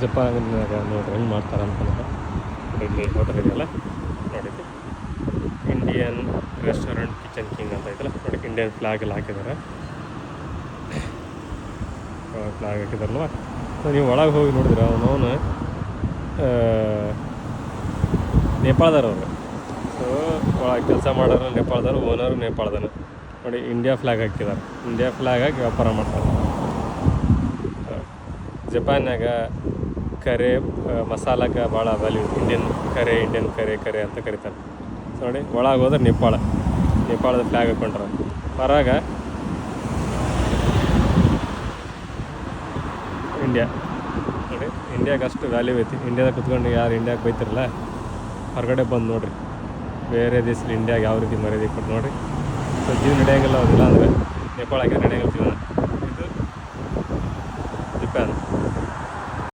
ಜಪಾನ್ನಾಗ ನೋಡ್ರಿ ಹೆಂಗೆ ಮಾಡ್ತಾರೆ ಅಂತಂದ್ರೆ ಇಲ್ಲಿ ಹೋಟೆಲ್ ಇದೆಯಲ್ಲ ನೋಡಿದ್ವಿ ಇಂಡಿಯನ್ ರೆಸ್ಟೋರೆಂಟ್ ಕಿಚನ್ ಕಿಂಗ್ ಅಂತ ಐತಲ್ಲ ನೋಡಿ ಇಂಡಿಯನ್ ಫ್ಲಾಗ್ ಎಲ್ಲ ಹಾಕಿದ್ದಾರೆ ಫ್ಲಾಗ್ ಹಾಕಿದಾರಲ್ವ ನೀವು ಒಳಗೆ ಹೋಗಿ ನೋಡಿದ್ರೆ ಅವನು ನೇಪಾಳದವ್ರು ಅವರು ಸೊ ಒಳಗೆ ಕೆಲಸ ಮಾಡೋರು ನೇಪಾಳದವ್ರು ಓನರು ನೇಪಾಳದನು ನೋಡಿ ಇಂಡಿಯಾ ಫ್ಲಾಗ್ ಹಾಕಿದ್ದಾರೆ ಇಂಡಿಯಾ ಫ್ಲಾಗ್ ಹಾಕಿ ವ್ಯಾಪಾರ ಮಾಡ್ತಾರೆ ಜಪಾನ್ಯಾಗ ಕರೆ ಮಸಾಲಕ್ಕೆ ಭಾಳ ವ್ಯಾಲ್ಯೂ ಇಂಡಿಯನ್ ಕರೆ ಅಂತ ಕರೀತಾರೆ ನೋಡಿ ಒಳಗೆ ಹೋದ್ರೆ ನೇಪಾಳದ ಫ್ಲಾಗ್ ಹಾಕ್ಕೊಂಡ್ರೆ ಹೊರಗ ಇಂಡಿಯಾ ನೋಡಿ ಇಂಡಿಯಾಗೆ ಅಷ್ಟು ವ್ಯಾಲ್ಯೂ ಐತಿ ಇಂಡಿಯಾದಾಗ ಕುತ್ಕೊಂಡು ಯಾರು ಇಂಡಿಯಾಗೆ ಬೈತಿರಲ್ಲ ಹೊರಗಡೆ ಬಂದು ನೋಡಿರಿ ಬೇರೆ ದೇಶದಲ್ಲಿ ಇಂಡಿಯಾಗೆ ಯಾವ ರೀತಿ ಮರ್ಯಾದೆ ಕೊಟ್ಟು ನೋಡಿರಿ ಸೊ ಜೀವ ನಡೆಯೋಂಗಿಲ್ಲ ಅದಿಲ್ಲ ಅಂದರೆ ನೇಪಾಳ ಹಾಕಿದ್ರೆ ನಡೆಯೋಂಗಿಲ್ಲ ಜೀವನ